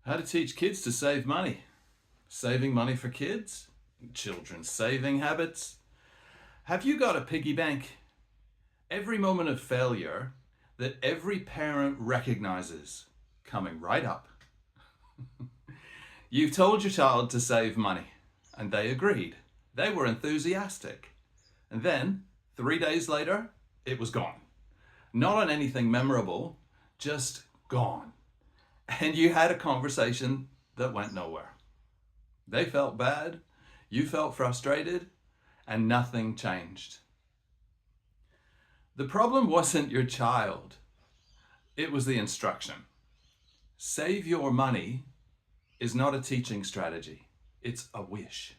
How to teach kids to save money. Saving money for kids, children's saving habits. Have you got a piggy bank? Every moment of failure that every parent recognizes coming right up. You've told your child to save money, and they agreed. They were enthusiastic. And then, 3 days later, it was gone. Not on anything memorable, just gone. And you had a conversation that went nowhere. They felt bad, you felt frustrated, and nothing changed. The problem wasn't your child, it was the instruction. Save your money is not a teaching strategy, it's a wish.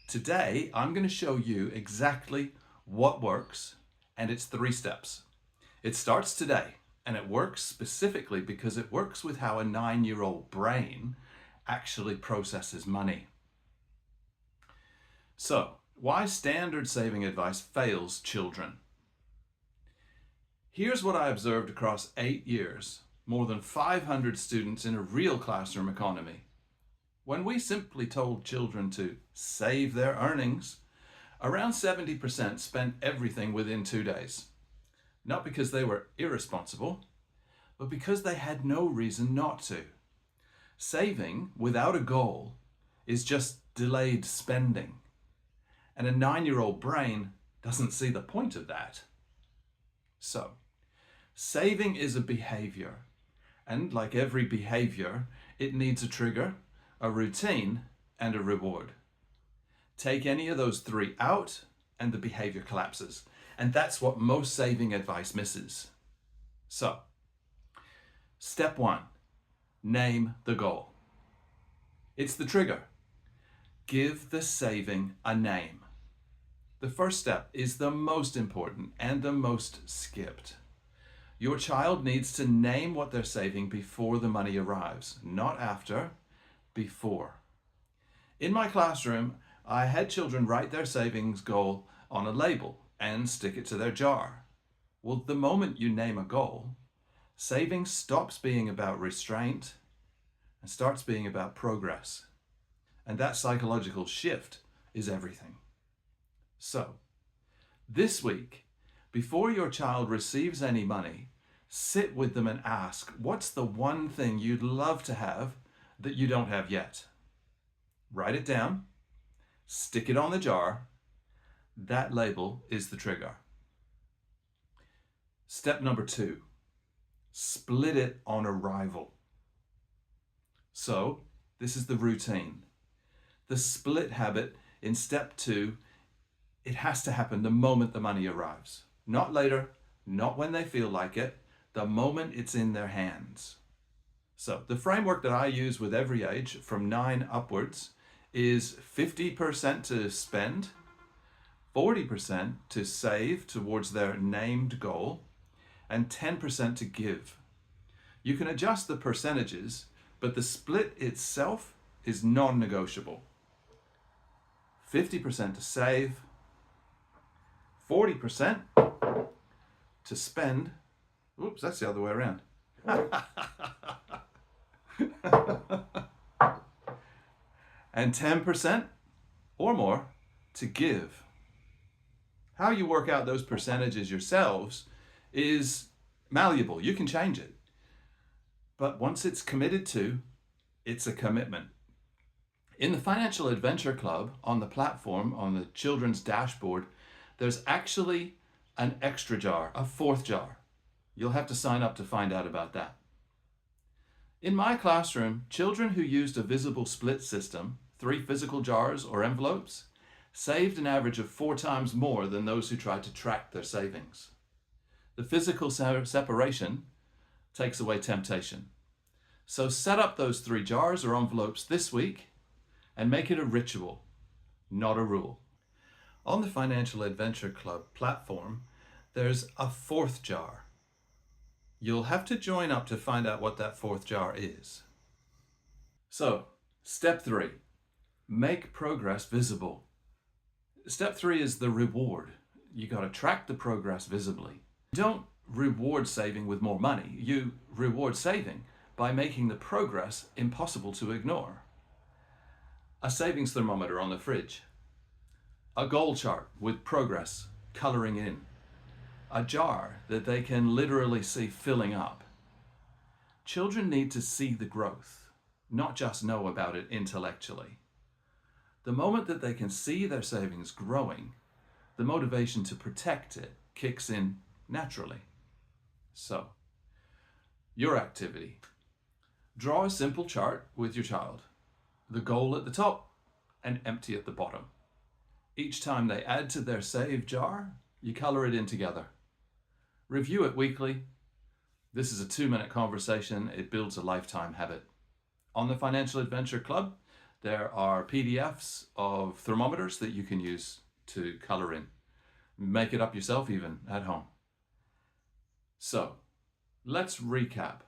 Today, I'm going to show you exactly what works, and it's 3 steps. It starts today, and it works specifically because it works with how a 9-year-old brain actually processes money. So, why standard saving advice fails children? Here's what I observed across 8 years, more than 500 students in a real classroom economy. When we simply told children to save their earnings, around 70% spent everything within 2 days. Not because they were irresponsible, but because they had no reason not to. Saving without a goal is just delayed spending. And a 9-year-old brain doesn't see the point of that. So, saving is a behavior. And like every behavior, it needs a trigger, a routine, and a reward. Take any of those 3 out, and the behavior collapses. And that's what most saving advice misses. So, step 1, name the goal. It's the trigger. Give the saving a name. The first step is the most important and the most skipped. Your child needs to name what they're saving before the money arrives, not after, before. In my classroom, I had children write their savings goal on a label and stick it to their jar. Well, the moment you name a goal, saving stops being about restraint and starts being about progress. And that psychological shift is everything. So, this week, before your child receives any money, sit with them and ask, what's the one thing you'd love to have that you don't have yet? Write it down, stick it on the jar. That label is the trigger. Step number 2, split it on arrival. So, this is the routine. The split habit in step 2, it has to happen the moment the money arrives. Not later, not when they feel like it, the moment it's in their hands. So, the framework that I use with every age, from 9 upwards, is 50% to spend, 40% to save towards their named goal, and 10% to give. You can adjust the percentages, but the split itself is non-negotiable. 50% to save, 40% to spend. Oops, that's the other way around. And 10% or more to give. How you work out those percentages yourselves is malleable. You can change it. But once it's committed to, it's a commitment. In the Financial Adventure Club, on the platform, on the children's dashboard, there's actually an extra jar, a 4th jar. You'll have to sign up to find out about that. In my classroom, children who used a visible split system, 3 physical jars or envelopes, saved an average of 4 times more than those who tried to track their savings. The physical separation takes away temptation. So set up those 3 jars or envelopes this week and make it a ritual, not a rule. On the Financial Adventure Club platform, there's a 4th jar. You'll have to join up to find out what that 4th jar is. So, step 3, make progress visible. Step 3 is the reward. You got to track the progress visibly. Don't reward saving with more money. You reward saving by making the progress impossible to ignore. A savings thermometer on the fridge, a goal chart with progress coloring in, a jar that they can literally see filling up. Children need to see the growth, not just know about it intellectually. The moment that they can see their savings growing, the motivation to protect it kicks in naturally. So, your activity. Draw a simple chart with your child. The goal at the top and empty at the bottom. Each time they add to their save jar, you color it in together. Review it weekly. This is a 2-minute conversation. It builds a lifetime habit. On the Financial Adventure Club, there are PDFs of thermometers that you can use to color in. Make it up yourself even at home. So, let's recap.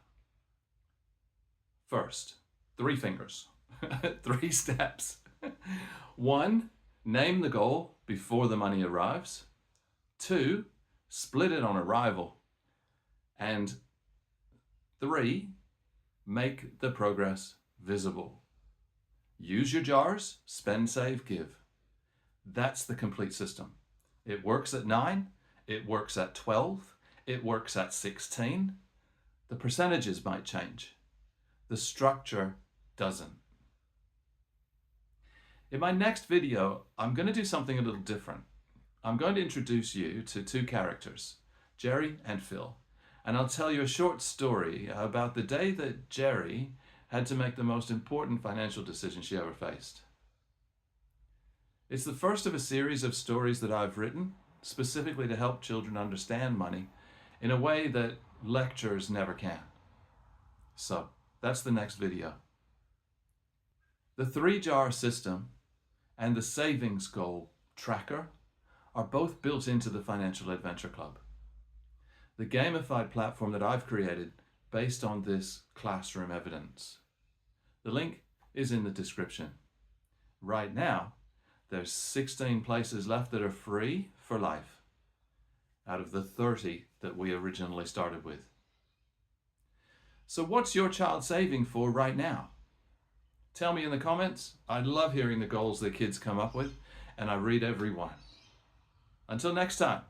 First, 3 fingers, 3 steps. 1, name the goal before the money arrives. 2, split it on arrival. And 3, make the progress visible. Use your jars, spend, save, give. That's the complete system. It works at 9, it works at 12, it works at 16. The percentages might change. The structure doesn't. In my next video, I'm going to do something a little different. I'm going to introduce you to 2 characters, Jerry and Phil, and I'll tell you a short story about the day that Jerry had to make the most important financial decision she ever faced. It's the first of a series of stories that I've written specifically to help children understand money in a way that lectures never can. So, that's the next video. The 3-jar system and the savings goal tracker are both built into the Financial Adventure Club, the gamified platform that I've created based on this classroom evidence. The link is in the description. Right now, there's 16 places left that are free for life out of the 30 that we originally started with. So what's your child saving for right now? Tell me in the comments. I love hearing the goals that kids come up with, and I read every one. Until next time.